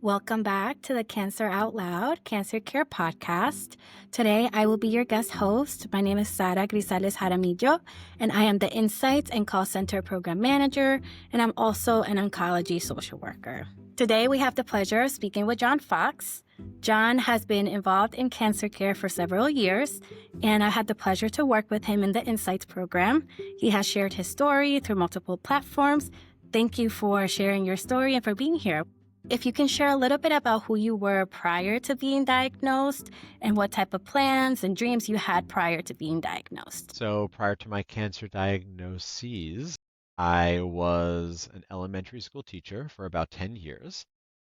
Welcome back to the Cancer Out Loud CancerCare podcast. Today, I will be your guest host. My name is Sara Grisales Jaramillo, and I am the Insights and Call Center Program Manager, and I'm also an oncology social worker. Today, we have the pleasure of speaking with John Fox. John has been involved in cancer care for several years, and I had the pleasure to work with him in the Insights program. He has shared his story through multiple platforms. Thank you for sharing your story and for being here. If you can share a little bit about who you were prior to being diagnosed and what type of plans and dreams you had prior to being diagnosed. So prior to my cancer diagnoses, I was an elementary school teacher for about 10 years,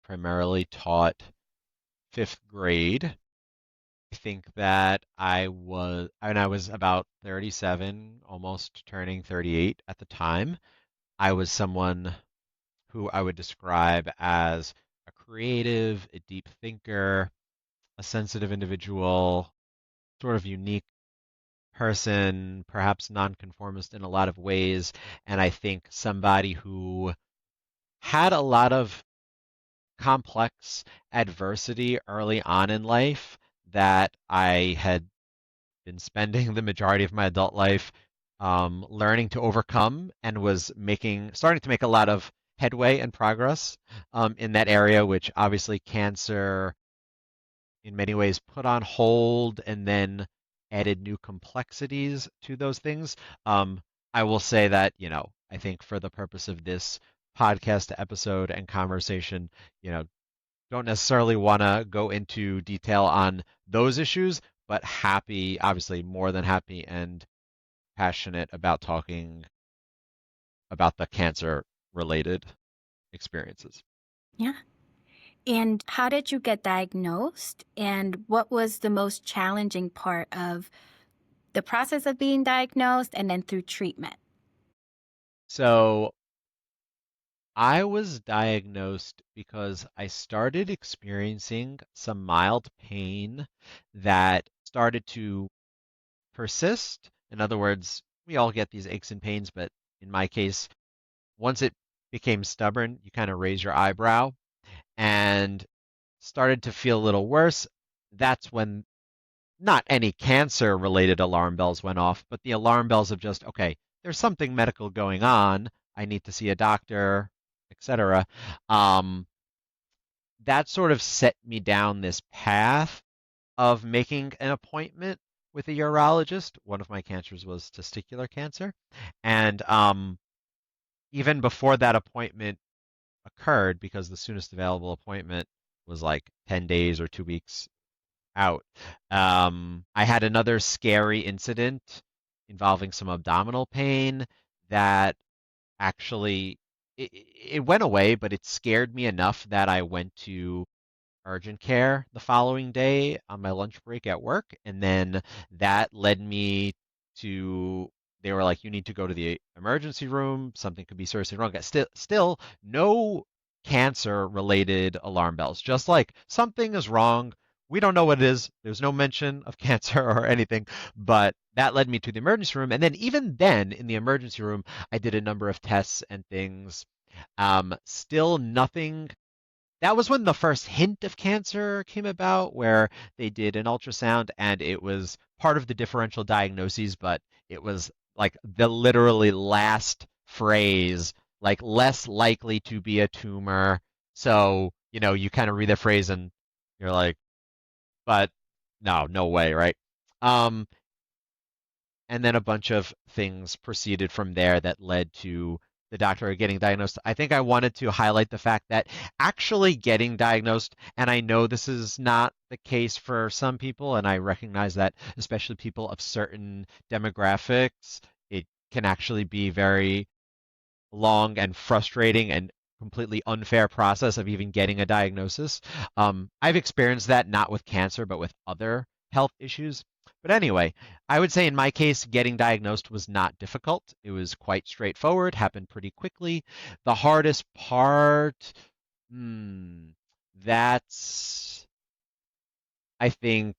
primarily taught fifth grade. I think that I was about 37, almost turning 38 at the time. I was someone who I would describe as a creative, a deep thinker, a sensitive individual, sort of unique person, perhaps nonconformist in a lot of ways, and I think somebody who had a lot of complex adversity early on in life that I had been spending the majority of my adult life learning to overcome and was starting to make a lot of headway and progress in that area, which obviously cancer in many ways put on hold and then added new complexities to those things. I will say that, I think for the purpose of this podcast episode and conversation, don't necessarily want to go into detail on those issues, but happy, obviously more than happy and passionate about talking about the cancer related experiences. Yeah. And how did you get diagnosed? And what was the most challenging part of the process of being diagnosed and then through treatment? So I was diagnosed because I started experiencing some mild pain that started to persist. In other words, we all get these aches and pains, but in my case, once it became stubborn, you kind of raise your eyebrow and started to feel a little worse. That's when not any cancer related alarm bells went off, but the alarm bells of just, okay, there's something medical going on. I need to see a doctor, etc. Um, that sort of set me down this path of making an appointment with a urologist. One of my cancers was testicular cancer. And even before that appointment occurred, because the soonest available appointment was like 10 days or 2 weeks out, I had another scary incident involving some abdominal pain that actually it went away, but it scared me enough that I went to urgent care the following day on my lunch break at work, and then that led me to they were like, you need to go to the emergency room. Something could be seriously wrong. Still, no cancer-related alarm bells. Just like something is wrong. We don't know what it is. There's no mention of cancer or anything, but that led me to the emergency room. And then even then, in the emergency room, I did a number of tests and things. Still nothing. That was when the first hint of cancer came about, where they did an ultrasound and it was part of the differential diagnoses, but it was like the literally last phrase, like less likely to be a tumor. So, you kind of read the phrase and you're like, but no way, right? Um, and then a bunch of things proceeded from there that led to the doctor getting diagnosed. I think I wanted to highlight the fact that actually getting diagnosed, and I know this is not the case for some people, and I recognize that, especially people of certain demographics, it can actually be very long and frustrating and completely unfair process of even getting a diagnosis. I've experienced that not with cancer, but with other health issues. But anyway, I would say in my case, getting diagnosed was not difficult. It was quite straightforward, happened pretty quickly. The hardest part, hmm, that's, I think,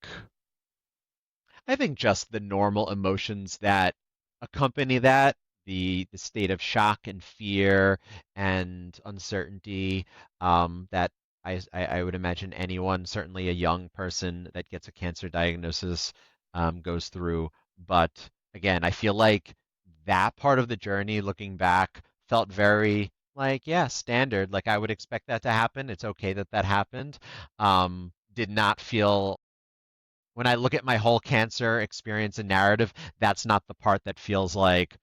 I think just the normal emotions that accompany that, the state of shock and fear and uncertainty, that I would imagine anyone, certainly a young person that gets a cancer diagnosis, goes through. But again, I feel like that part of the journey, looking back, felt very like, yeah, standard. Like I would expect that to happen. It's okay that that happened. Did not feel, when I look at my whole cancer experience and narrative, that's not the part that feels like,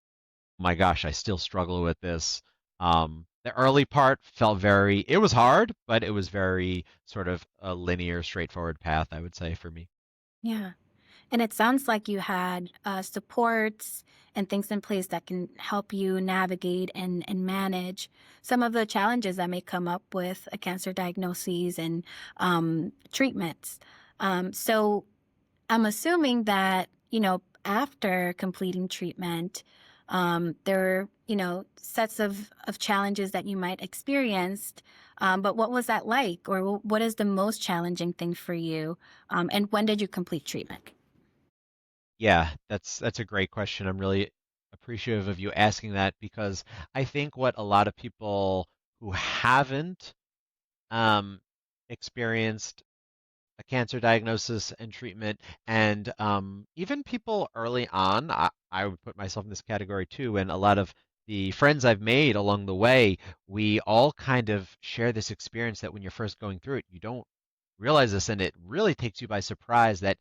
my gosh, I still struggle with this. The early part felt very, it was hard, but it was very sort of a linear, straightforward path, I would say, for me. Yeah. And it sounds like you had supports and things in place that can help you navigate and manage some of the challenges that may come up with a cancer diagnosis and treatments. So I'm assuming that, after completing treatment, there are, sets of challenges that you might experience. But what was that like? Or what is the most challenging thing for you? And when did you complete treatment? Yeah, that's a great question. I'm really appreciative of you asking that because I think what a lot of people who haven't um, experienced a cancer diagnosis and treatment, and even people early on, I would put myself in this category too, and a lot of the friends I've made along the way, we all kind of share this experience that when you're first going through it, you don't realize this, and it really takes you by surprise that,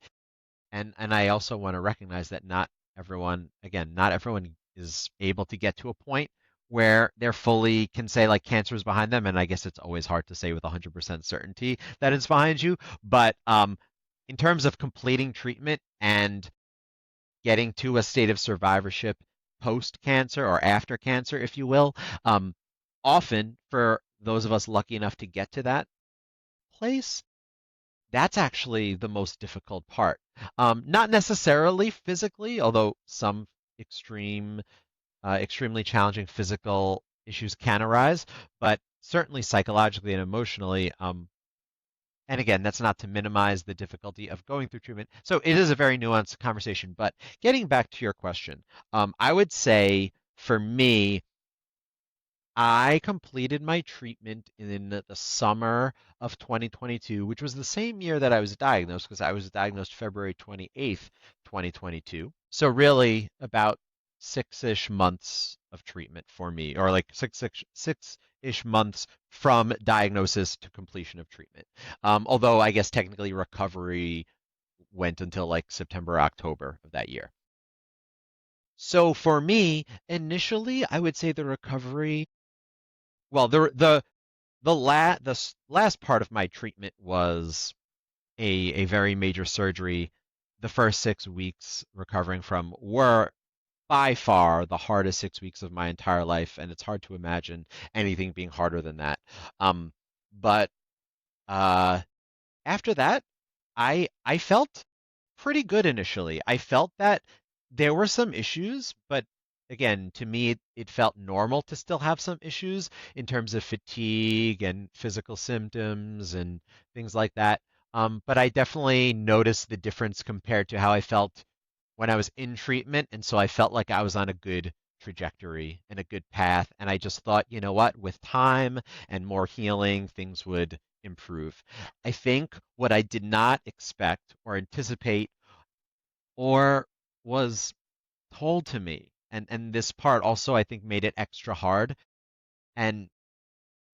and I also want to recognize that not everyone, again, not everyone is able to get to a point where they're fully can say like cancer is behind them. And I guess it's always hard to say with 100% certainty that it's behind you. But in terms of completing treatment and getting to a state of survivorship post cancer or after cancer, if you will, um, often for those of us lucky enough to get to that place, that's actually the most difficult part. Not necessarily physically, although some extreme, extremely challenging physical issues can arise, but certainly psychologically and emotionally. And again, that's not to minimize the difficulty of going through treatment. So it is a very nuanced conversation. But getting back to your question, I would say for me, I completed my treatment in the summer of 2022, which was the same year that I was diagnosed because I was diagnosed February 28th, 2022. So really about six-ish months of treatment for me, or like six-ish months from diagnosis to completion of treatment. Although I guess technically recovery went until like September, October of that year. So for me, initially, I would say the recovery, well, the last part of my treatment was a very major surgery. The first 6 weeks recovering from were by far the hardest 6 weeks of my entire life, and it's hard to imagine anything being harder than that. But uh, after that, I felt pretty good initially. I felt that there were some issues, but again, to me, it felt normal to still have some issues in terms of fatigue and physical symptoms and things like that. But I definitely noticed the difference compared to how I felt when I was in treatment, and so I felt like I was on a good trajectory and a good path. And I just thought, you know what, with time and more healing, things would improve. I think what I did not expect or anticipate or was told to me, and this part also I think made it extra hard. And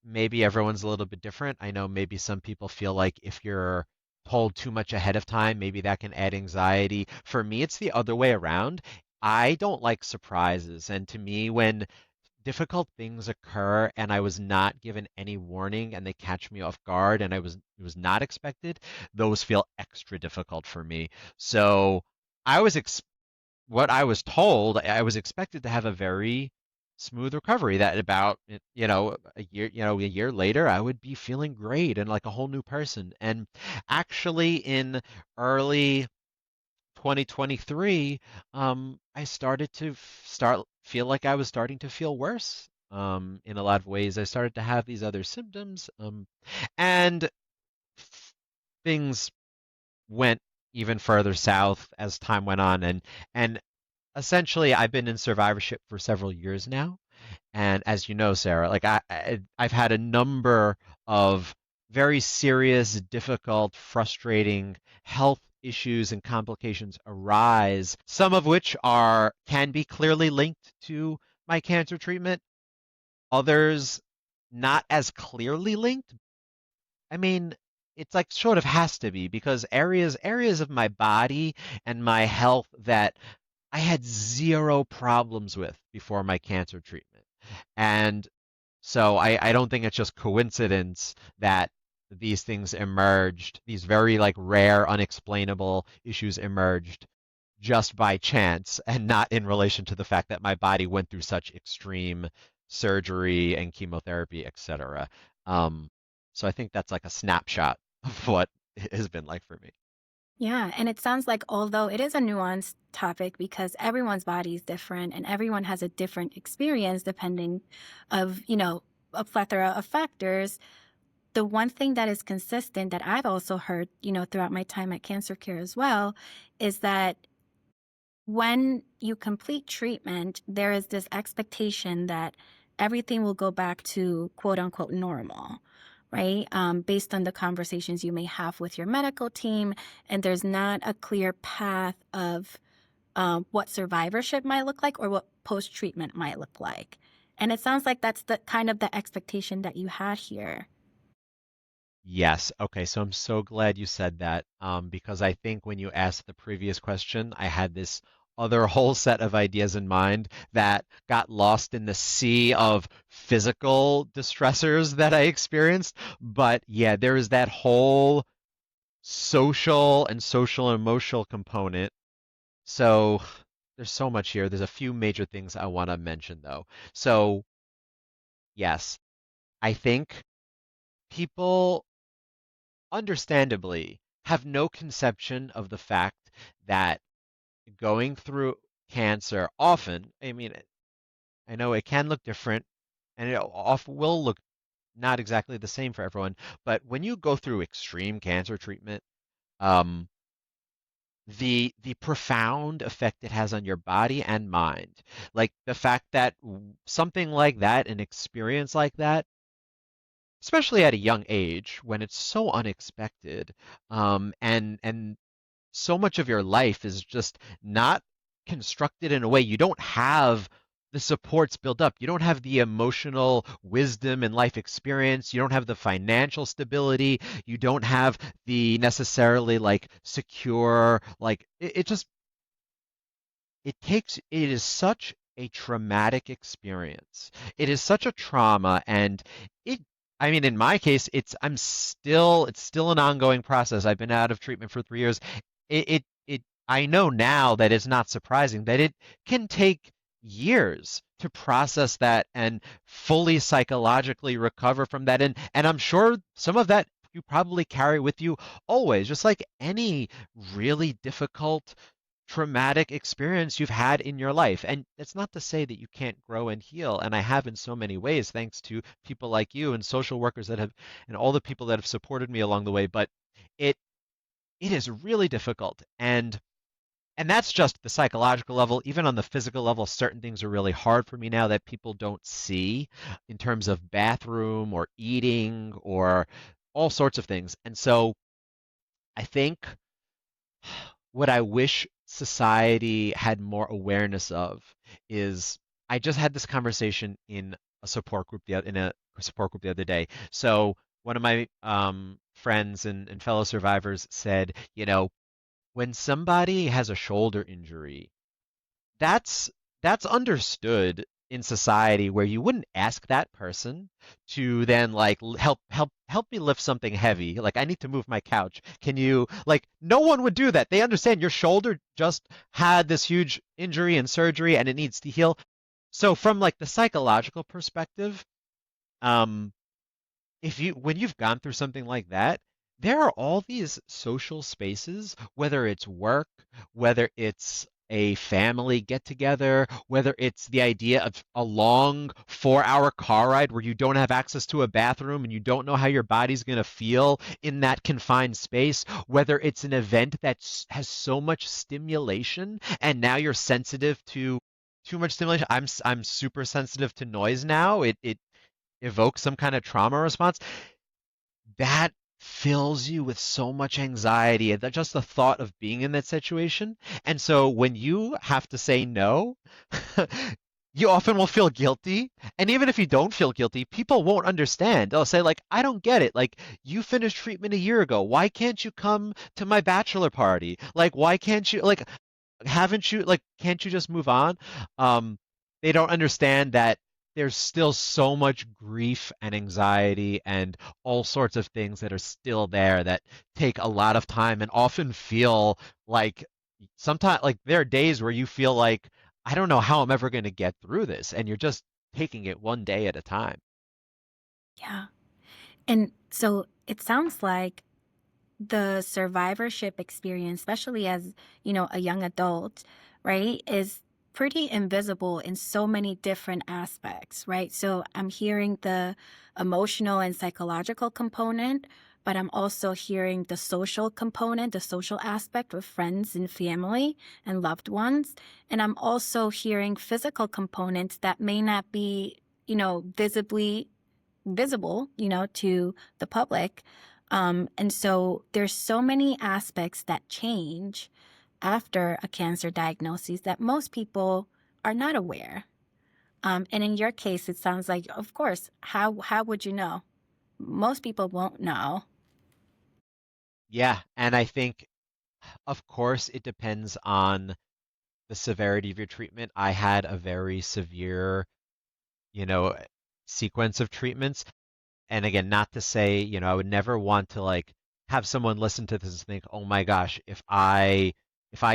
maybe everyone's a little bit different. I know maybe some people feel like if you're told too much ahead of time, maybe that can add anxiety. For me, it's the other way around. I don't like surprises. And to me, when difficult things occur and I was not given any warning and they catch me off guard and it was not expected, those feel extra difficult for me. So I was what I was told, I was expected to have a very smooth recovery. That about, a year later, I would be feeling great and like a whole new person. And actually, in early 2023, I started to start feel like I was starting to feel worse. In a lot of ways, I started to have these other symptoms, and things went even further south as time went on, and essentially, I've been in survivorship for several years now. And as you know, Sarah, like I've had a number of very serious, difficult, frustrating health issues and complications arise, some of which are can be clearly linked to my cancer treatment, others not as clearly linked. I mean, it's like sort of has to be because areas of my body and my health that I had zero problems with before my cancer treatment. And so I don't think it's just coincidence that these things emerged, these very like rare, unexplainable issues emerged just by chance and not in relation to the fact that my body went through such extreme surgery and chemotherapy, etc. Um, so I think that's like a snapshot of what it has been like for me. Yeah, and it sounds like although it is a nuanced topic because everyone's body is different and everyone has a different experience depending of, a plethora of factors, the one thing that is consistent that I've also heard, throughout my time at CancerCare as well, is that when you complete treatment, there is this expectation that everything will go back to quote unquote normal, right? Based on the conversations you may have with your medical team. And there's not a clear path of what survivorship might look like or what post treatment might look like. And it sounds like that's the kind of the expectation that you had here. Yes. Okay. So I'm so glad you said that, because I think when you asked the previous question, I had this other whole set of ideas in mind that got lost in the sea of physical distressors that I experienced. But yeah, there is that whole social and social and emotional component. So there's so much here. There's a few major things I want to mention though. So yes, I think people understandably have no conception of the fact that going through cancer often, I mean, I know it can look different and it often will look not exactly the same for everyone, but when you go through extreme cancer treatment, um, the profound effect it has on your body and mind, like the fact that something like that, an experience like that, especially at a young age when it's so unexpected, and so much of your life is just not constructed in a way you don't have the supports built up. You don't have the emotional wisdom and life experience. You don't have the financial stability. You don't have the necessarily like secure, like it just it is such a traumatic experience. It is such a trauma and it I mean in my case it's still an ongoing process. I've been out of treatment for 3 years. It I know now that it's not surprising that it can take years to process that and fully psychologically recover from that, and I'm sure some of that you probably carry with you always, just like any really difficult traumatic experience you've had in your life. And it's not to say that you can't grow and heal. And I have in so many ways, thanks to people like you and social workers that have, and all the people that have supported me along the way. But it it is really difficult. And that's just the psychological level. Even on the physical level, certain things are really hard for me now that people don't see in terms of bathroom or eating or all sorts of things. And so I think what I wish society had more awareness of is I just had this conversation in a support group in a support group the other day. So one of my friends and fellow survivors said, when somebody has a shoulder injury, that's that's understood in society where you wouldn't ask that person to then like help me lift something heavy. Like I need to move my couch. Can you like no one would do that. They understand your shoulder just had this huge injury and surgery and it needs to heal. So from like the psychological perspective, um if you when you've gone through something like that, there are all these social spaces, whether it's work, whether it's a family get together, whether it's the idea of a long 4 hour car ride where you don't have access to a bathroom and you don't know how your body's going to feel in that confined space, whether it's an event that has so much stimulation and now you're sensitive to too much stimulation. I'm super sensitive to noise now. It evokes some kind of trauma response. that fills you with so much anxiety and that just the thought of being in that situation. And so when you have to say no, you often will feel guilty. And even if you don't feel guilty, people won't understand. They'll say, like, I don't get it. Like, you finished treatment a year ago. Why can't you come to my bachelor party? Like, why can't you, like, haven't you like can't you just move on? Um, they don't understand that there's still so much grief and anxiety and all sorts of things that are still there that take a lot of time and often feel like sometimes like there are days where you feel like I don't know how I'm ever going to get through this, and you're just taking it one day at a time. Yeah. And so it sounds like the survivorship experience, especially as, a young adult, right, is pretty invisible in so many different aspects, right? So I'm hearing the emotional and psychological component, but I'm also hearing the social component, the social aspect with friends and family and loved ones. And I'm also hearing physical components that may not be, visibly visible, to the public. And so there's so many aspects that change after a cancer diagnosis that most people are not aware. And in your case, it sounds like, of course, how would you know? Most people won't know. Yeah, and I think, of course, it depends on the severity of your treatment. I had a very severe, you know, sequence of treatments. And again, not to say, I would never want to like have someone listen to this and think, oh my gosh, if I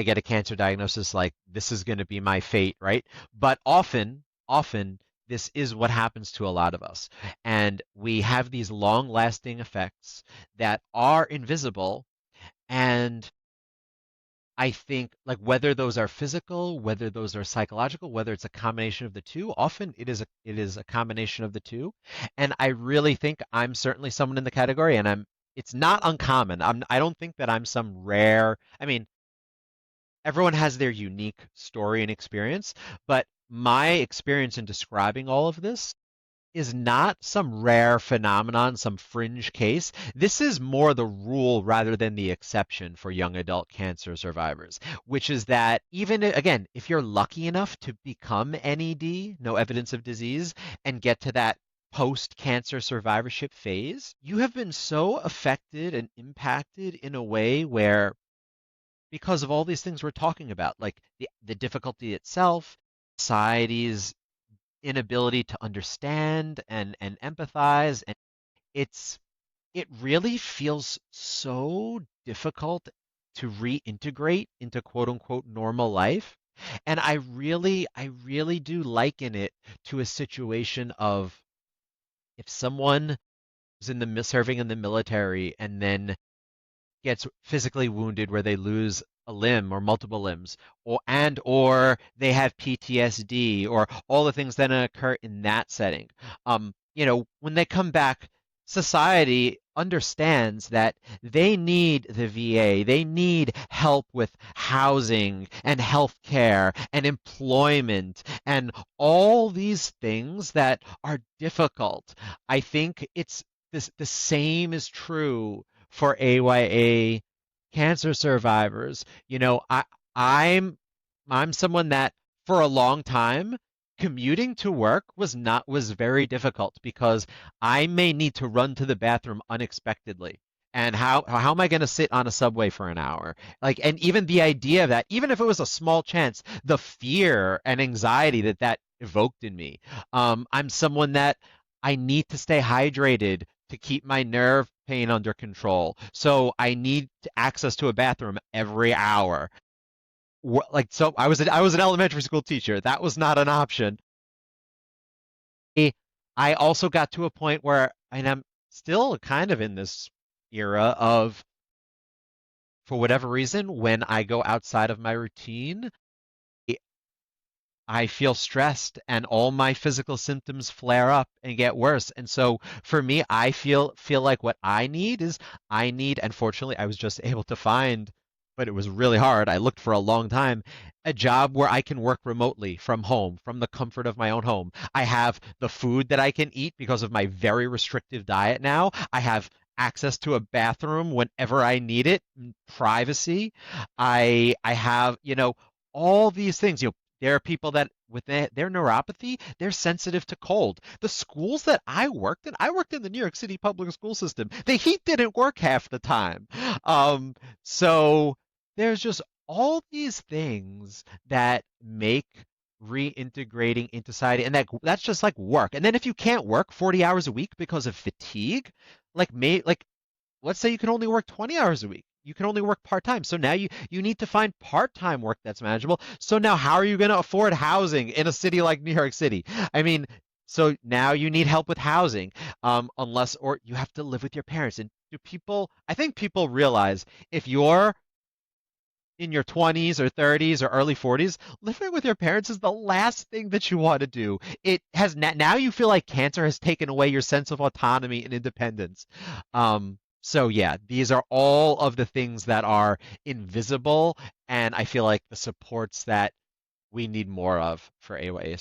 get a cancer diagnosis, like this is going to be my fate, right? But often this is what happens to a lot of us. And we have these long-lasting effects that are invisible. And I think like whether those are physical, whether those are psychological, whether it's a combination of the two, often it is a combination of the two. And I really think I'm certainly someone in the category, and it's not uncommon. I don't think that I'm some rare. I mean, everyone has their unique story and experience, but my experience in describing all of this is not some rare phenomenon, some fringe case. This is more the rule rather than the exception for young adult cancer survivors, which is that even again, if you're lucky enough to become NED, no evidence of disease, and get to that post-cancer survivorship phase, you have been so affected and impacted in a way where because of all these things we're talking about, like the difficulty itself, society's inability to understand and empathize, and it's it really feels so difficult to reintegrate into quote unquote normal life. And I really do liken it to a situation of if someone is serving in the military and then gets physically wounded where they lose a limb or multiple limbs or they have PTSD or all the things that occur in that setting. When they come back, society understands that they need the VA, they need help with housing and health care and employment and all these things that are difficult. I think it's this the same is true for AYA cancer survivors. I'm I'm someone that for a long time commuting to work was very difficult because I may need to run to the bathroom unexpectedly. And how am I going to sit on a subway for an hour? Like, and even the idea of that, even if it was a small chance, the fear and anxiety that evoked in me. I'm someone that I need to stay hydrated to keep my nerve pain under control. So I need access to a bathroom every hour. Like so I was an elementary school teacher. That was not an option. I also got to a point where and I'm still kind of in this era of for whatever reason when I go outside of my routine, I feel stressed and all my physical symptoms flare up and get worse. And so for me, I feel like what I need, and fortunately I was just able to find, but it was really hard. I looked for a long time, a job where I can work remotely from home, from the comfort of my own home. I have the food that I can eat because of my very restrictive diet now. I have access to a bathroom whenever I need it, privacy. I have, all these things. There are people that with their neuropathy, they're sensitive to cold. The schools that I worked in the New York City public school system. The heat didn't work half the time. Um, so there's just all these things that make reintegrating into society, and that's just like work. And then if you can't work 40 hours a week because of fatigue, like let's say you can only work 20 hours a week. You can only work part-time. So now you need to find part-time work that's manageable. So now how are you going to afford housing in a city like New York City? I mean, so now you need help with housing, unless or you have to live with your parents. And I think people realize if you're in your 20s or 30s or early 40s, living with your parents is the last thing that you want to do. It has now you feel like cancer has taken away your sense of autonomy and independence. So yeah, these are all of the things that are invisible, and I feel like the supports that we need more of for AYA.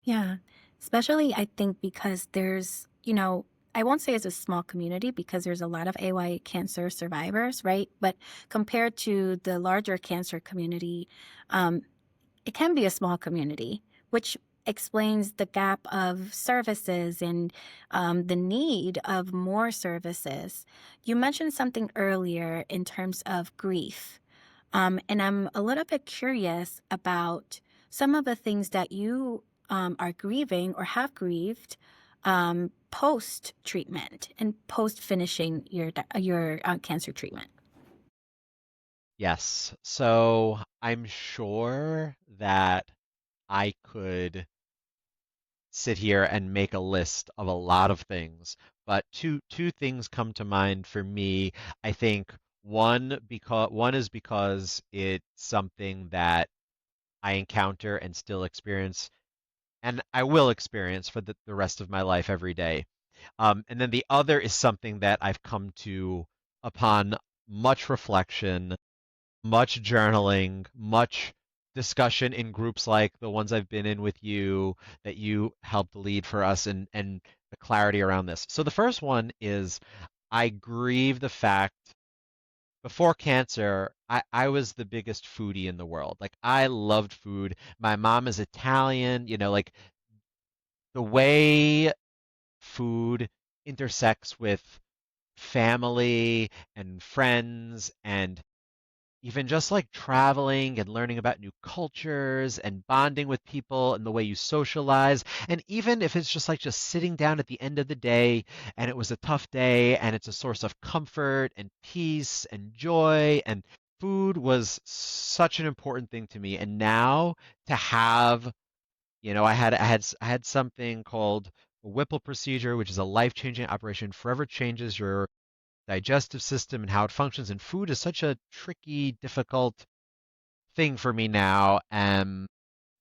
Yeah, especially I think because I won't say it's a small community because there's a lot of AY cancer survivors, right? But compared to the larger cancer community, um, it can be a small community, which explains the gap of services and the need of more services. You mentioned something earlier in terms of grief. And I'm a little bit curious about some of the things that you are grieving or have grieved post treatment and post finishing your cancer treatment. Yes. So I'm sure that I could sit here and make a list of a lot of things, but two things come to mind for me. I think one is because it's something that I encounter and still experience, and I will experience for the rest of my life every day. And then the other is something that I've come to upon much reflection, much journaling, much discussion in groups like the ones I've been in with you that you helped lead for us, and the clarity around this. So the first one is I grieve the fact before cancer, I was the biggest foodie in the world. Like I loved food. My mom is Italian, like the way food intersects with family and friends and even just like traveling and learning about new cultures and bonding with people and the way you socialize. And even if it's just sitting down at the end of the day and it was a tough day and it's a source of comfort and peace and joy, and food was such an important thing to me. And now to have, I had something called a Whipple procedure, which is a life-changing operation, forever changes your digestive system and how it functions. And food is such a tricky, difficult thing for me now. And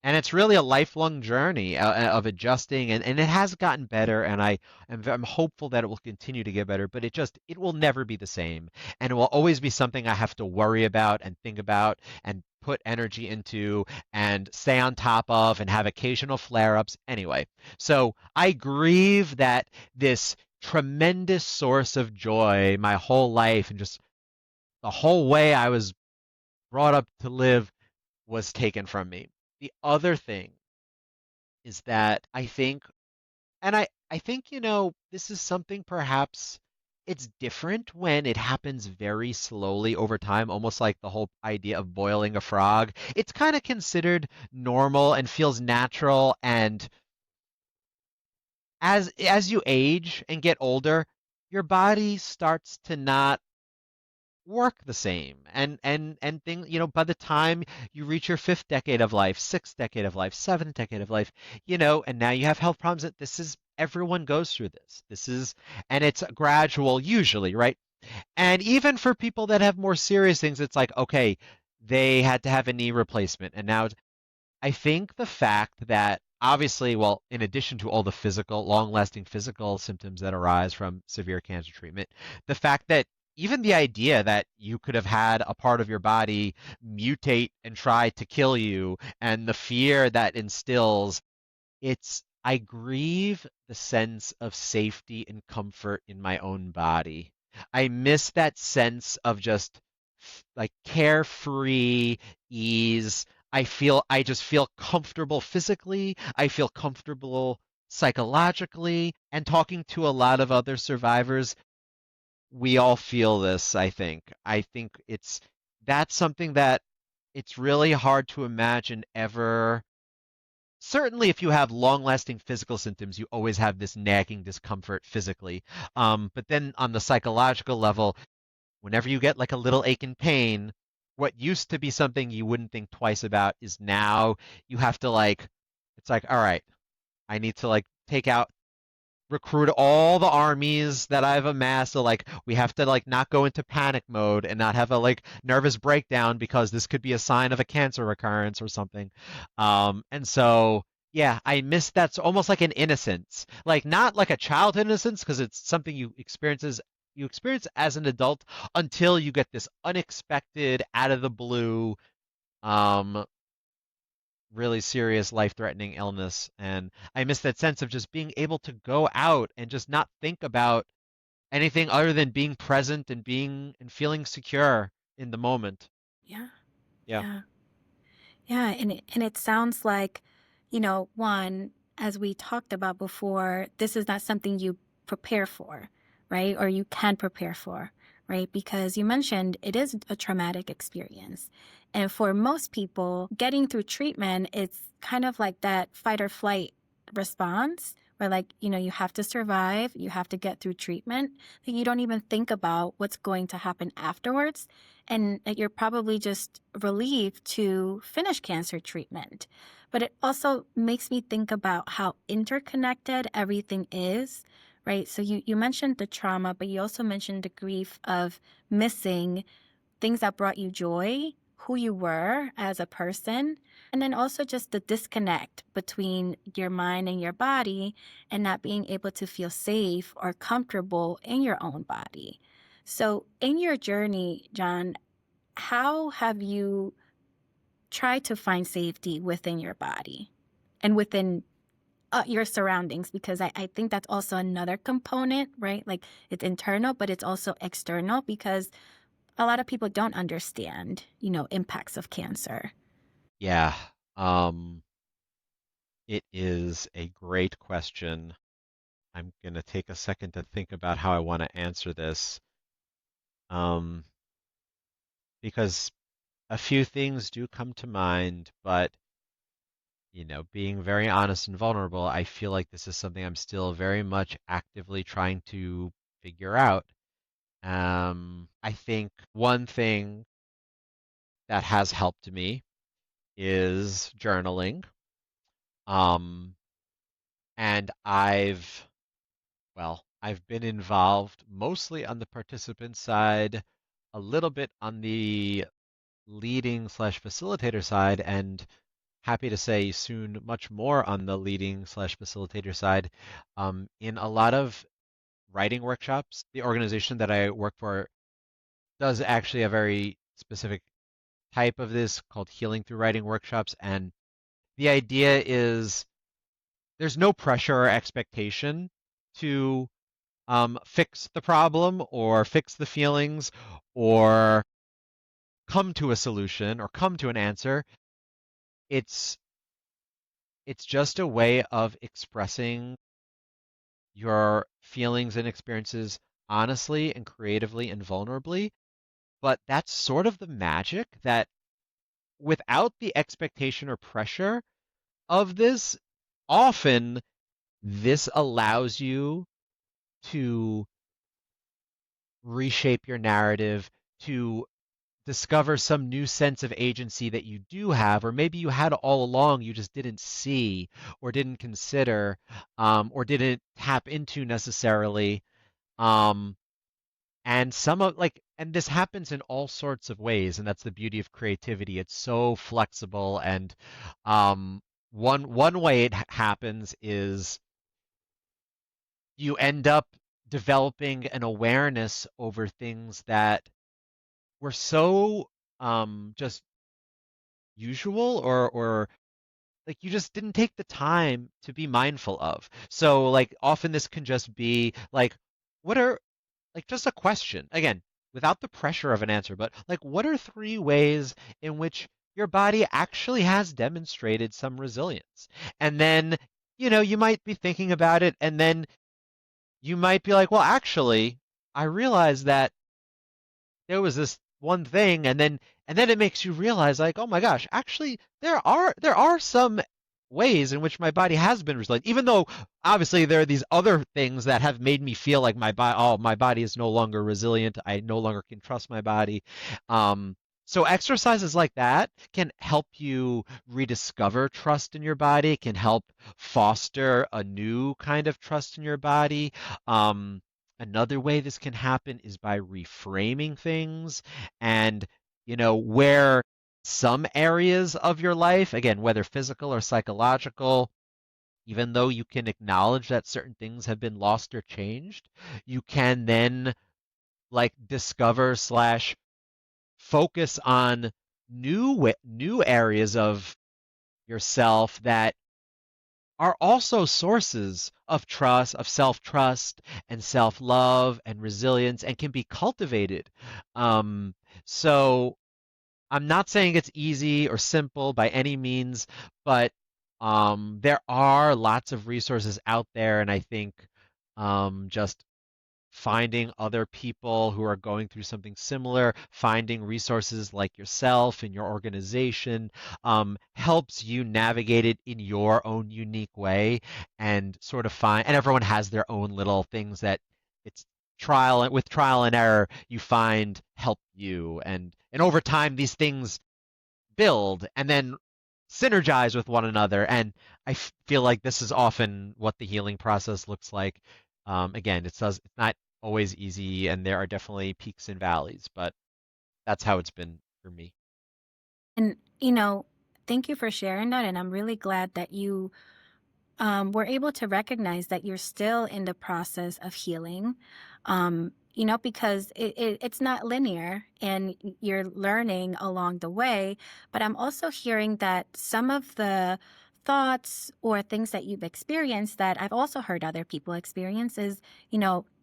it's really a lifelong journey of adjusting, and it has gotten better, and I'm hopeful that it will continue to get better, but it will never be the same. And it will always be something I have to worry about and think about and put energy into and stay on top of and have occasional flare-ups. Anyway, so I grieve that this tremendous source of joy my whole life and just the whole way I was brought up to live was taken from me. The other thing is that I think, this is something perhaps it's different when it happens very slowly over time, almost like the whole idea of boiling a frog. It's kind of considered normal and feels natural. And as you age and get older, your body starts to not work the same, and things, by the time you reach your fifth decade of life, sixth decade of life, seventh decade of life, and now you have health problems. That this is everyone goes through this, and it's gradual usually, right? And even for people that have more serious things, it's like, okay, they had to have a knee replacement, and now I think the fact that obviously, well, in addition to all the long-lasting physical symptoms that arise from severe cancer treatment, the fact that even the idea that you could have had a part of your body mutate and try to kill you, and the fear that instills, I grieve the sense of safety and comfort in my own body. I miss that sense of just like carefree ease. I just feel comfortable physically. I feel comfortable psychologically. And talking to a lot of other survivors, we all feel this, I think. I think that's something that it's really hard to imagine ever. Certainly, if you have long-lasting physical symptoms, you always have this nagging discomfort physically. But then on the psychological level, whenever you get like a little ache and pain, what used to be something you wouldn't think twice about is now you have to like, it's like, all right, I need to like recruit all the armies that I've amassed. So like we have to like not go into panic mode and not have a like nervous breakdown because this could be a sign of a cancer recurrence or something. And so yeah, I miss that's almost like an innocence, like not like a childhood innocence because it's something you experience as an adult until you get this unexpected out of the blue um really serious life-threatening illness, and I miss that sense of just being able to go out and just not think about anything other than being present and being and feeling secure in the moment. Yeah. Yeah. Yeah. Yeah, and it sounds like, one, as we talked about before, this is not something you prepare for, right? Or you can prepare for, right? Because you mentioned it is a traumatic experience. And for most people, getting through treatment, it's kind of like that fight or flight response where like, you have to survive, you have to get through treatment. Like you don't even think about what's going to happen afterwards and that you're probably just relieved to finish cancer treatment. But it also makes me think about how interconnected everything is, right? So you mentioned the trauma, but you also mentioned the grief of missing things that brought you joy, who you were as a person, and then also just the disconnect between your mind and your body and not being able to feel safe or comfortable in your own body. So, in your journey, John, how have you tried to find safety within your body and within your surroundings? Because I think that's also another component, right? Like it's internal, but it's also external because a lot of people don't understand, impacts of cancer. Yeah. Um, it is a great question. I'm gonna take a second to think about how I want to answer this. Um, because a few things do come to mind, but being very honest and vulnerable, I feel like this is something I'm still very much actively trying to figure out. I think one thing that has helped me is journaling. Um, and I've been involved mostly on the participant side, a little bit on the leading slash facilitator side, and happy to say soon much more on the leading slash facilitator side in a lot of writing workshops. The organization that I work for does actually a very specific type of this called healing through writing workshops. And the idea is there's no pressure or expectation to fix the problem or fix the feelings or come to a solution or come to an answer. It's it's just a way of expressing your feelings and experiences honestly and creatively and vulnerably. But that's sort of the magic that without the expectation or pressure of this, often this allows you to reshape your narrative, to discover some new sense of agency that you do have, or maybe you had all along, you just didn't see or didn't consider or didn't tap into necessarily. Um, and and this happens in all sorts of ways, and that's the beauty of creativity. It's so flexible, and um, one way it happens is you end up developing an awareness over things that were so just usual or like you just didn't take the time to be mindful of. So like often this can just be like, what are like just a question again, without the pressure of an answer, but like what are three ways in which your body actually has demonstrated some resilience? And then, you might be thinking about it, and then you might be like, well, actually, I realized that there was this one thing, and then it makes you realize like, oh my gosh, actually there are some ways in which my body has been resilient, even though obviously there are these other things that have made me feel like my body is no longer resilient. I no longer can trust my body. So exercises like that can help you rediscover trust in your body, can help foster a new kind of trust in your body. Another way this can happen is by reframing things and, where some areas of your life, again, whether physical or psychological, even though you can acknowledge that certain things have been lost or changed, you can then like discover slash focus on new areas of yourself that are also sources of trust, of self-trust and self-love and resilience, and can be cultivated. So I'm not saying it's easy or simple by any means, but there are lots of resources out there, and I think just finding other people who are going through something similar, finding resources like yourself and your organization, helps you navigate it in your own unique way and sort of find, and everyone has their own little things that it's with trial and error, you find help you. And over time, these things build and then synergize with one another. And feel like this is often what the healing process looks like. Again, it's not always easy, and there are definitely peaks and valleys, but that's how it's been for me. And, thank you for sharing that. And I'm really glad that you were able to recognize that you're still in the process of healing, because it's not linear and you're learning along the way. But I'm also hearing that some of the thoughts or things that you've experienced that I've also heard other people experience is,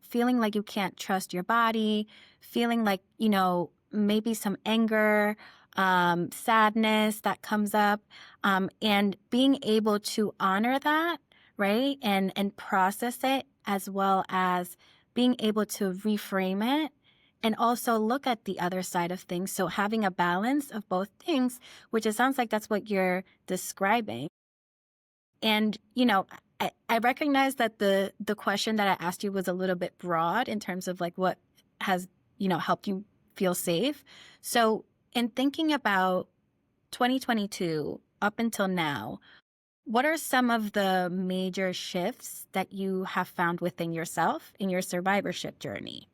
feeling like you can't trust your body, feeling like, maybe some anger, sadness that comes up, and being able to honor that, right, and process it, as well as being able to reframe it and also look at the other side of things. So having a balance of both things, which it sounds like that's what you're describing. And, I recognize that the question that I asked you was a little bit broad in terms of like what has, helped you feel safe. So in thinking about 2022 up until now, what are some of the major shifts that you have found within yourself in your survivorship journey?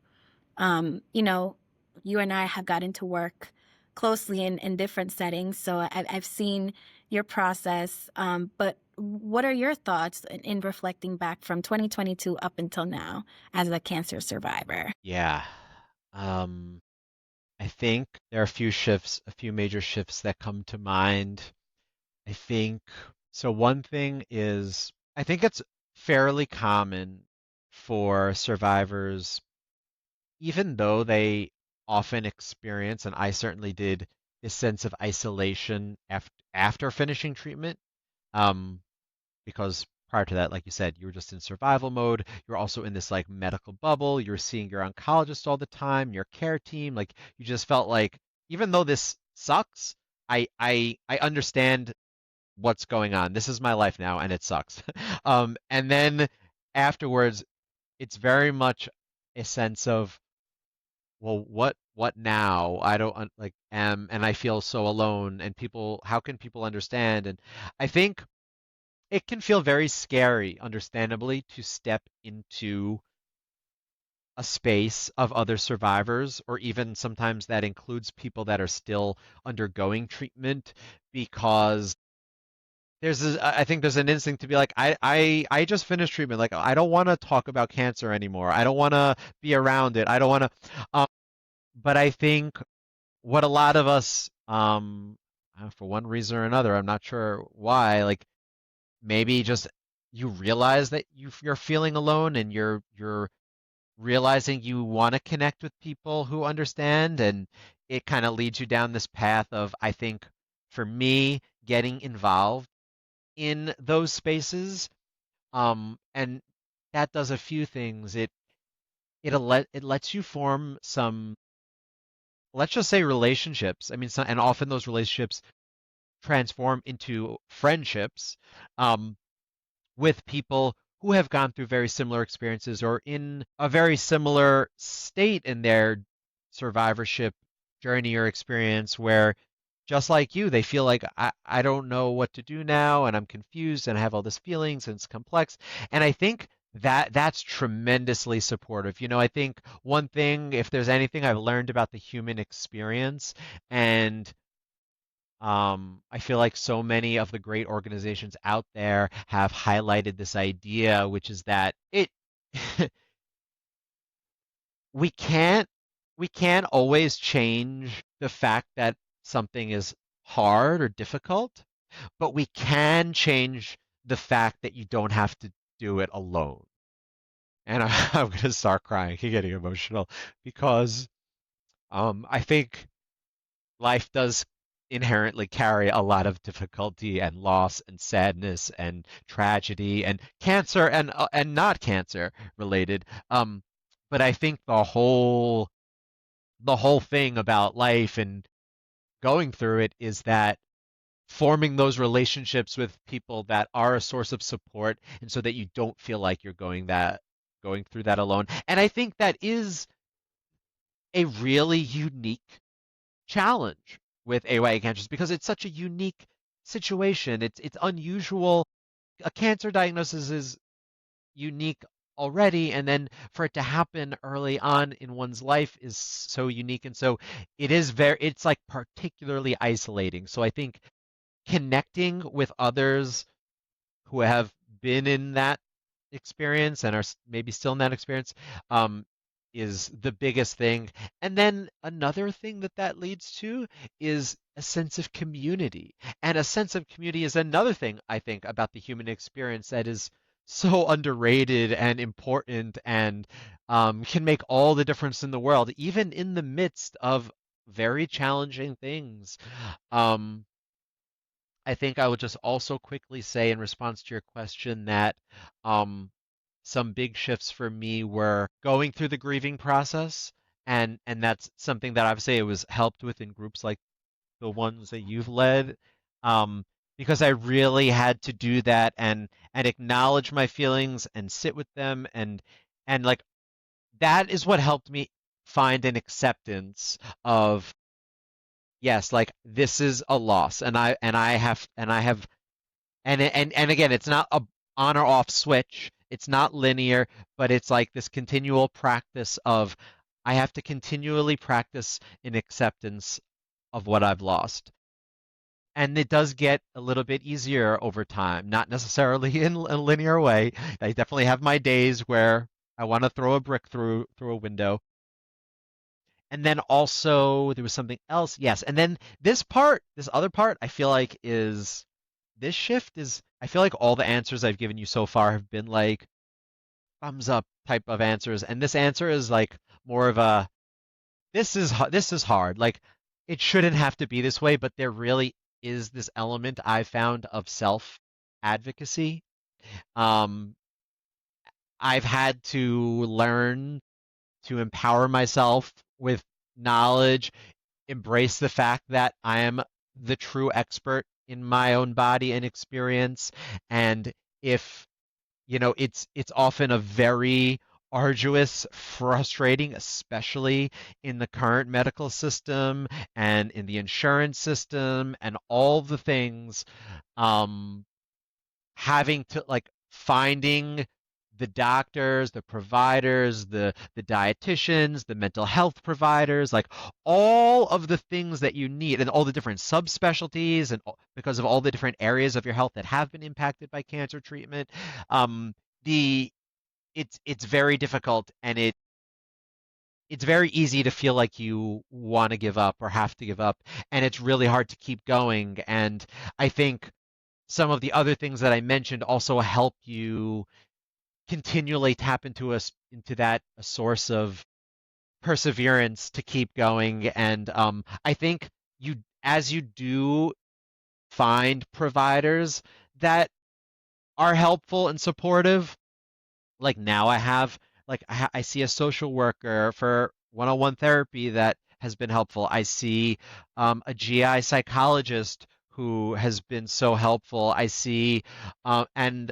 You know, you and I have gotten to work closely in different settings, so I've seen your process. But what are your thoughts in reflecting back from 2022 up until now as a cancer survivor? Yeah. Um, I think there are a few major shifts that come to mind. I think so. One thing is, I think it's fairly common for survivors, even though they often experience, and I certainly did, this sense of isolation after finishing treatment. Um, because prior to that, like you said, you were just in survival mode. You're also in this like medical bubble. You're seeing your oncologist all the time, your care team. Like you just felt like, even though this sucks, I understand what's going on. This is my life now, and it sucks. And then afterwards, it's very much a sense of, well, what now? I don't like am, and I feel so alone. And people, how can people understand? And I think it can feel very scary, understandably, to step into a space of other survivors, or even sometimes that includes people that are still undergoing treatment, because I think there's an instinct to be like, I just finished treatment. Like, I don't want to talk about cancer anymore. I don't want to be around it. I don't want to. But I think what a lot of us for one reason or another, I'm not sure why, like maybe just you realize that you're feeling alone and you're realizing you want to connect with people who understand, and it kind of leads you down this path of, I think, for me, getting involved in those spaces. And that does a few things. It lets you form some, let's just say, relationships. I mean, and often those relationships transform into friendships. Um, with people who have gone through very similar experiences or in a very similar state in their survivorship journey or experience, where just like you, they feel like I don't know what to do now and I'm confused and I have all these feelings and it's complex. And I think that's tremendously supportive. I think one thing, if there's anything I've learned about the human experience, and I feel like so many of the great organizations out there have highlighted this idea, which is that we can't we can't always change the fact that something is hard or difficult, but we can change the fact that you don't have to do it alone. And I'm gonna start crying and getting emotional because I think life does inherently carry a lot of difficulty and loss and sadness and tragedy and cancer and not cancer related. But I think the whole thing about life and going through it is that forming those relationships with people that are a source of support, and so that you don't feel like you're going through that alone. And I think that is a really unique challenge with AYA cancers because it's such a unique situation. It's unusual. A cancer diagnosis is unique already, and then for it to happen early on in one's life is so unique. And so it's like particularly isolating. So I think connecting with others who have been in that experience and are maybe still in that experience, um, is the biggest thing. And then another thing that leads to is a sense of community. And a sense of community is another thing I think about the human experience that is so underrated and important, and can make all the difference in the world, even in the midst of very challenging things. Um, I think I would just also quickly say in response to your question that um, some big shifts for me were going through the grieving process, and that's something that obviously I was helped with in groups like the ones that you've led, um, because I really had to do that and acknowledge my feelings and sit with them, and like that is what helped me find an acceptance of, yes, like this is a loss, and I have and again, it's not a on or off switch. It's not linear, but it's like this continual practice of, I have to continually practice in acceptance of what I've lost. And it does get a little bit easier over time, not necessarily in a linear way. I definitely have my days where I want to throw a brick through a window. And then also there was something else. Yes, and then this other part, I feel like is this shift is I feel like all the answers I've given you so far have been like thumbs up type of answers, and this answer is like more of a, this is hard. Like it shouldn't have to be this way, but there really is this element I found of self advocacy. Um, I've had to learn to empower myself with knowledge, embrace the fact that I am the true expert in my own body and experience. And if, it's often a very arduous, frustrating, especially in the current medical system and in the insurance system and all the things, um, having to like finding the doctors, the providers, the dietitians, the mental health providers, like all of the things that you need, and all the different subspecialties, and because of all the different areas of your health that have been impacted by cancer treatment, um, the it's very difficult, and it's very easy to feel like you want to give up or have to give up, and it's really hard to keep going. And I think some of the other things that I mentioned also help you continually tap into into that a source of perseverance to keep going. And I think you as you do find providers that are helpful and supportive, like now I have I see a social worker for one-on-one therapy that has been helpful. I see a GI psychologist who has been so helpful. I see and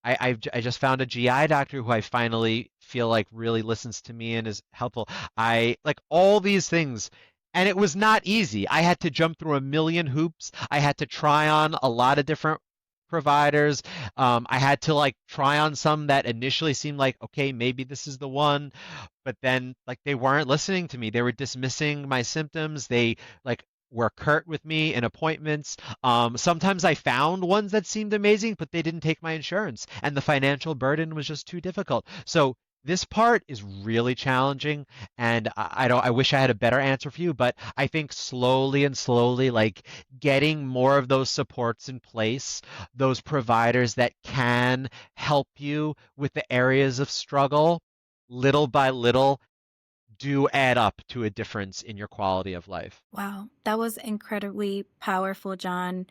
I just found a GI doctor who I finally feel like really listens to me and is helpful. I like all these things, and it was not easy. I had to jump through a million hoops. I had to try on a lot of different providers. I had to like try on some that initially seemed like, okay, maybe this is the one, but then like they weren't listening to me. They were dismissing my symptoms. They like were curt with me in appointments. Sometimes I found ones that seemed amazing, but they didn't take my insurance, and the financial burden was just too difficult. So this part is really challenging, and I don't. I wish I had a better answer for you, but I think slowly and slowly, like getting more of those supports in place, those providers that can help you with the areas of struggle, little by little, do add up to a difference in your quality of life. Wow, that was incredibly powerful, John.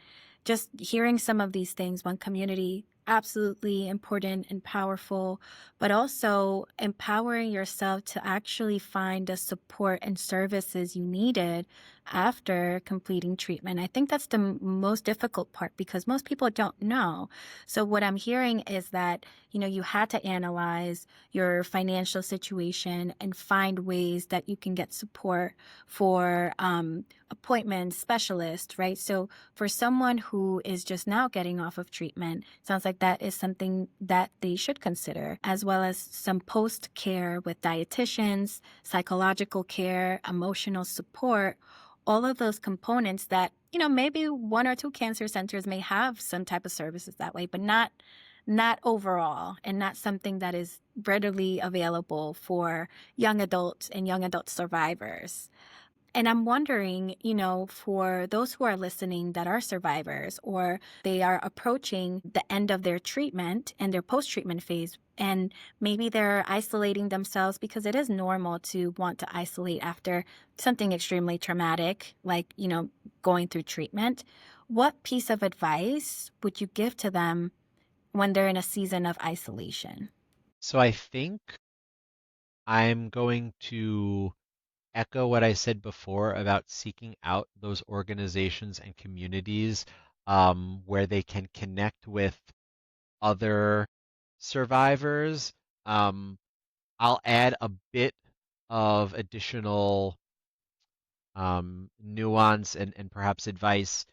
Just hearing some of these things, one community, absolutely important and powerful, but also empowering yourself to actually find the support and services you needed after completing treatment. I think that's the most difficult part because most people don't know. So what I'm hearing is that, you had to analyze your financial situation and find ways that you can get support for appointments, specialists, right? So for someone who is just now getting off of treatment, sounds like that is something that they should consider, as well as some post care with dietitians, psychological care, emotional support, all of those components that, maybe one or two cancer centers may have some type of services that way, but not overall, and not something that is readily available for young adults and young adult survivors. And I'm wondering, for those who are listening that are survivors or they are approaching the end of their treatment and their post treatment phase, and maybe they're isolating themselves because it is normal to want to isolate after something extremely traumatic, like, going through treatment. What piece of advice would you give to them when they're in a season of isolation? So I think I'm going to echo what I said before about seeking out those organizations and communities where they can connect with other survivors. Um, I'll add a bit of additional nuance and perhaps advice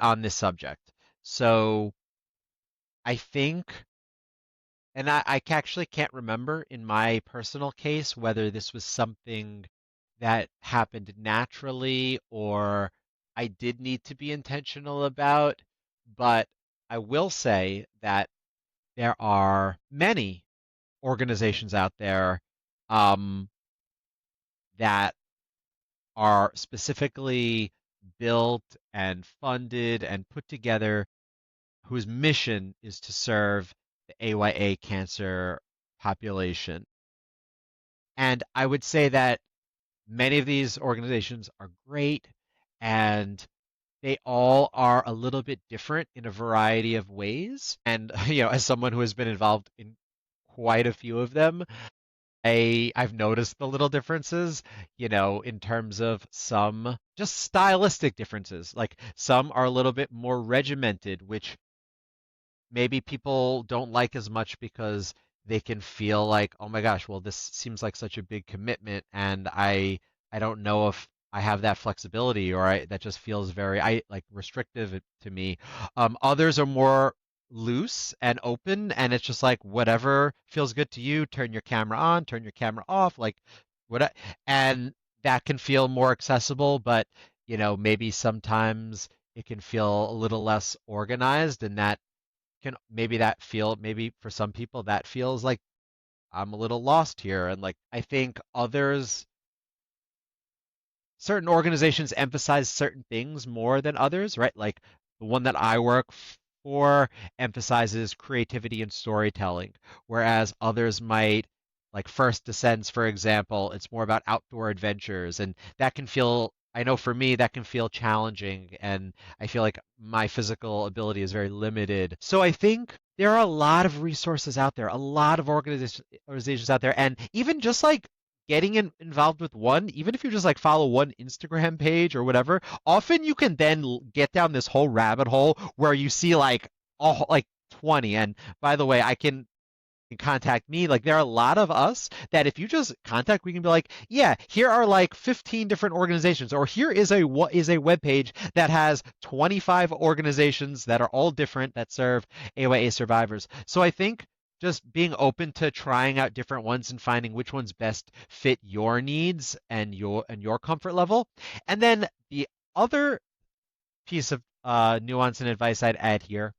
on this subject. So I think, and I actually can't remember in my personal case whether this was something that happened naturally or I did need to be intentional about, but I will say that there are many organizations out there um, that are specifically built and funded and put together whose mission is to serve the AYA cancer population. And I would say that many of these organizations are great and they all are a little bit different in a variety of ways. And, as someone who has been involved in quite a few of them, I've noticed the little differences, in terms of some just stylistic differences. Like some are a little bit more regimented, which maybe people don't like as much because they can feel like, oh my gosh, well, this seems like such a big commitment, and I don't know if I have that flexibility, or that just feels very I like restrictive to me. Others are more loose and open, and it's just like whatever feels good to you. Turn your camera on, turn your camera off, like what, and that can feel more accessible, but maybe sometimes it can feel a little less organized, and that can maybe for some people that feels like I'm a little lost here. And like, I think certain organizations emphasize certain things more than others, right? Like the one that I work for emphasizes creativity and storytelling, whereas others might, like First Descents, for example, it's more about outdoor adventures, and that can feel, I know for me, that can feel challenging, and I feel like my physical ability is very limited. So I think there are a lot of resources out there, a lot of organizations out there, and even just like involved with one, even if you just like follow one Instagram page or whatever, often you can then get down this whole rabbit hole where you see like all like 20. And by the way, I can contact me. Like there are a lot of us that if you just contact, we can be like, yeah, here are like 15 different organizations, or here is a web page that has 25 organizations that are all different that serve AYA survivors. So I think just being open to trying out different ones and finding which ones best fit your needs and your comfort level. And then the other piece of nuance and advice I'd add here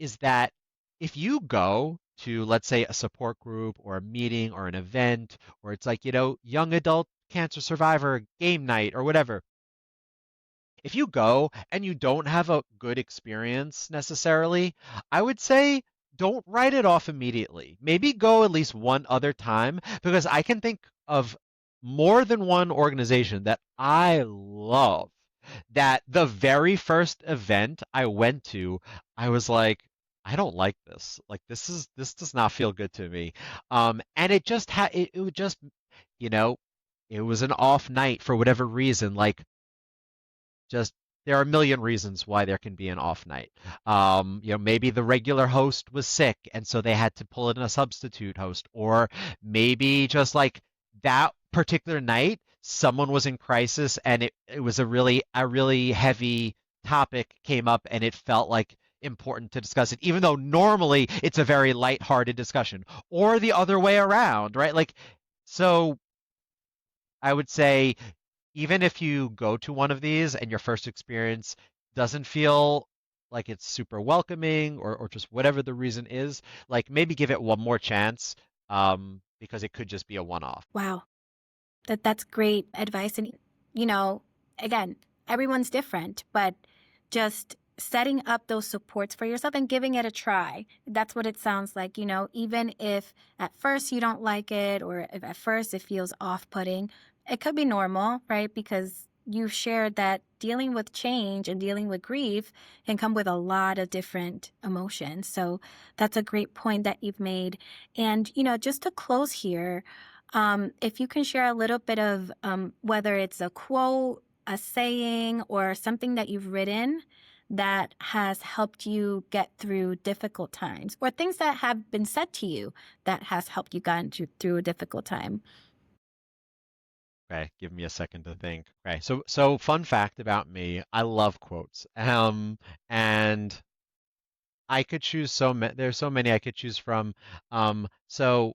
is that if you go to, let's say, a support group or a meeting or an event, or it's like, young adult cancer survivor game night or whatever, if you go and you don't have a good experience necessarily, I would say don't write it off immediately. Maybe go at least one other time because I can think of more than one organization that I love that the very first event I went to, I was like, I don't like this. Like this does not feel good to me. And it just it would just, you know, it was an off night for whatever reason. Like just there are a million reasons why there can be an off night. Maybe the regular host was sick and so they had to pull in a substitute host, or maybe just like that particular night, someone was in crisis and it was a really heavy topic came up and it felt like important to discuss it, even though normally it's a very lighthearted discussion, or the other way around, right? Like, so I would say even if you go to one of these and your first experience doesn't feel like it's super welcoming or just whatever the reason is, like maybe give it one more chance because it could just be a one-off. Wow. That's great advice. And, you know, again, everyone's different, but just setting up those supports for yourself and giving it a try. That's what it sounds like, even if at first you don't like it or if at first it feels off-putting, it could be normal, right? Because you've shared that dealing with change and dealing with grief can come with a lot of different emotions. So that's a great point that you've made. And, just to close here, if you can share a little bit of whether it's a quote, a saying, or something that you've written that has helped you get through difficult times, or things that have been said to you that has helped you through a difficult time. Okay, give me a second to think. Okay, so fun fact about me, I love quotes. And I could choose so many. There's so many I could choose from. So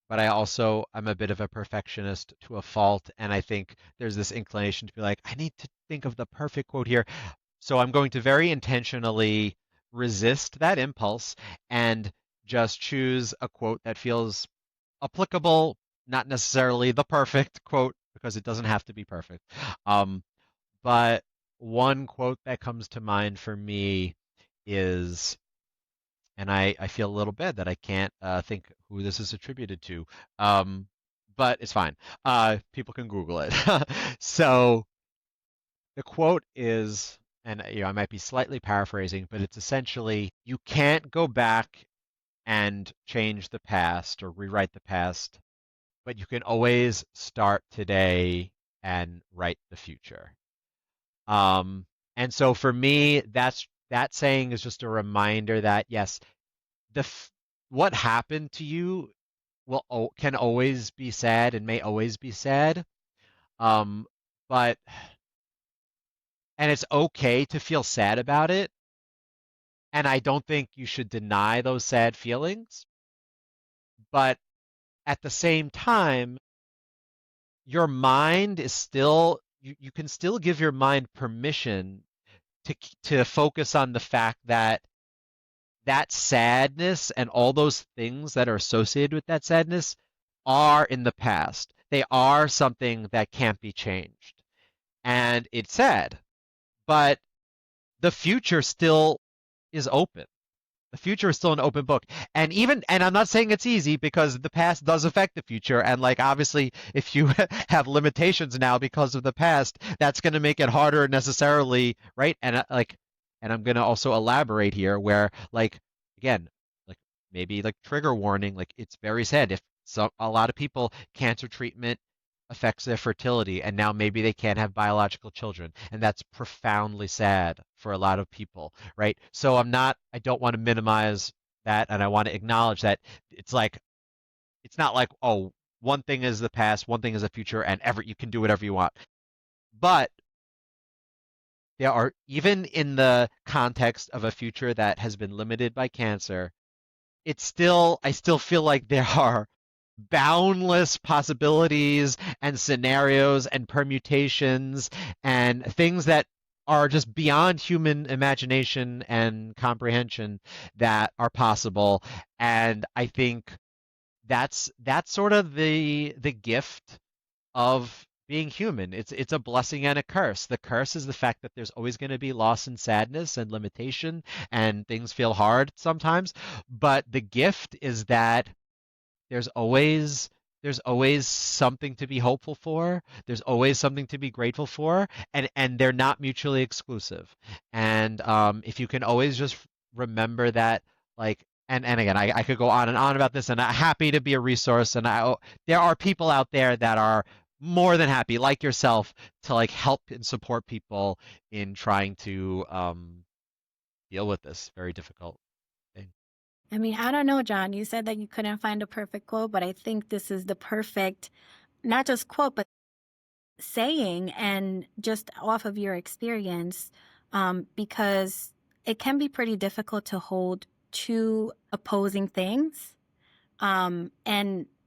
but I'm a bit of a perfectionist to a fault, and I think there's this inclination to be like, I need to think of the perfect quote here. So I'm going to very intentionally resist that impulse and just choose a quote that feels applicable, not necessarily the perfect quote, because it doesn't have to be perfect. Um, but one quote that comes to mind for me is, and I feel a little bad that I can't think who this is attributed to. Um, but it's fine. People can Google it. So the quote is, and I might be slightly paraphrasing, but it's essentially, you can't go back and change the past or rewrite the past, but you can always start today and write the future. Um, and so for me, that saying is just a reminder that yes, the what happened to you can always be sad and may always be sad. Um, but and it's okay to feel sad about it. And I don't think you should deny those sad feelings. But at the same time, your mind is still you can still give your mind permission to focus on the fact that that sadness and all those things that are associated with that sadness are in the past. They are something that can't be changed. And it's sad, but the future still is open. The future is still an open book. And I'm not saying it's easy because the past does affect the future. And like obviously if you have limitations now because of the past, that's going to make it harder necessarily, right? And I'm going to also elaborate here where like again, like maybe like trigger warning, like it's very sad if a lot of people cancer treatment affects their fertility and now maybe they can't have biological children and that's profoundly sad for a lot of people, right? So I don't want to minimize that and I want to acknowledge that it's like it's not like, oh, one thing is the past, one thing is the future, and you can do whatever you want. But there are, even in the context of a future that has been limited by cancer, I still feel like there are boundless possibilities and scenarios and permutations and things that are just beyond human imagination and comprehension that are possible. And I think that's sort of the gift of being human. It's a blessing and a curse. The curse is the fact that there's always going to be loss and sadness and limitation and things feel hard sometimes. But the gift is that there's always there's always something to be hopeful for. There's always something to be grateful for, and they're not mutually exclusive. And if you can always just remember that, like, and again, I could go on and on about this, and I'm happy to be a resource. And there are people out there that are more than happy, like yourself, to like help and support people in trying to deal with this very difficult thing. I mean, I don't know, John. You said that you couldn't find a perfect quote, but I think this is the perfect, not just quote, but saying, and just off of your experience, because it can be pretty difficult to hold two opposing things. And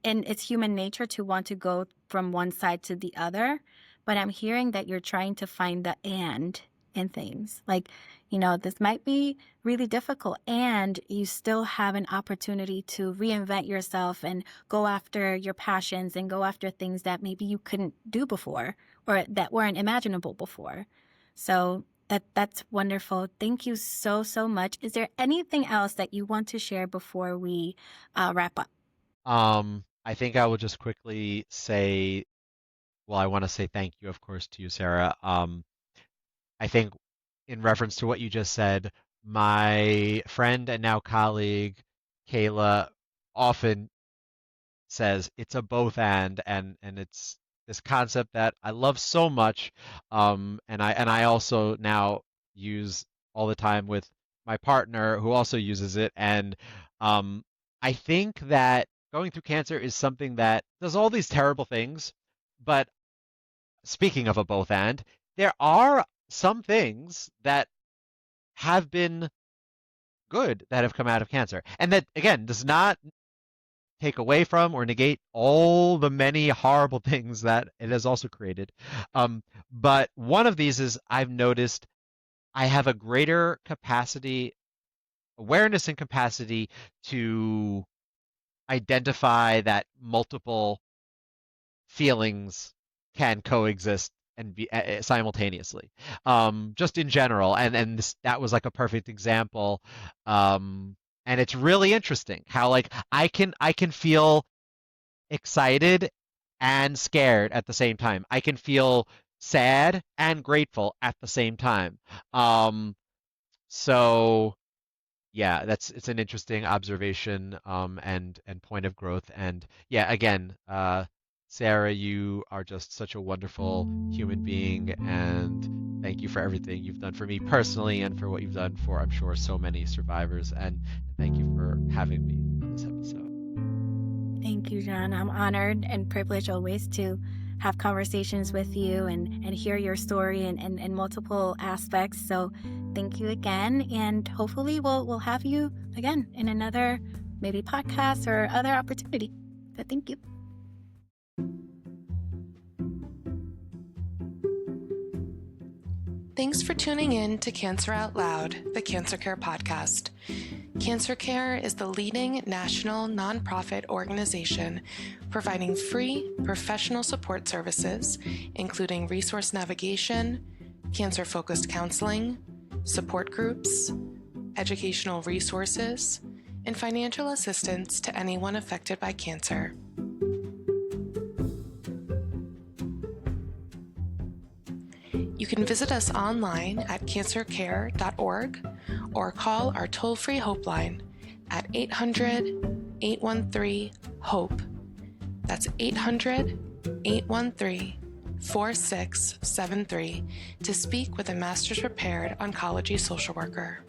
it's human nature to want to go from one side to the other. But I'm hearing that you're trying to find the and in things. Like, this might be really difficult, and you still have an opportunity to reinvent yourself and go after your passions and go after things that maybe you couldn't do before or that weren't imaginable before. So that's wonderful. Thank you so, so much. Is there anything else that you want to share before we wrap up? I think I will just quickly say, well, I want to say thank you, of course, to you, Sarah. I think in reference to what you just said, my friend and now colleague, Kayla, often says it's a both and it's this concept that I love so much. And I also now use all the time with my partner who also uses it. And um, I think that going through cancer is something that does all these terrible things. But speaking of a both and, there are some things that have been good that have come out of cancer. And that, again, does not take away from or negate all the many horrible things that it has also created. But one of these is I've noticed I have a greater capacity, awareness and capacity to identify that multiple feelings can coexist and be simultaneously, just in general. And that was like a perfect example. Um, and it's really interesting how like I can feel excited and scared at the same time. I can feel sad and grateful at the same time. Um, so yeah, it's an interesting observation and point of growth. And yeah, again, Sarah, you are just such a wonderful human being, and thank you for everything you've done for me personally and for what you've done for, I'm sure, so many survivors. And thank you for having me on this episode. Thank you, John. I'm honored and privileged always to have conversations with you and hear your story and multiple aspects. So thank you again. And hopefully we'll have you again in another maybe podcast or other opportunity. So thank you. Thanks for tuning in to Cancer Out Loud, the CancerCare podcast. CancerCare is the leading national nonprofit organization providing free professional support services, including resource navigation, cancer-focused counseling, support groups, educational resources, and financial assistance to anyone affected by cancer. You can visit us online at cancercare.org or call our toll-free Hope line at 800-813-HOPE. That's 800-813-4673 to speak with a master's prepared oncology social worker.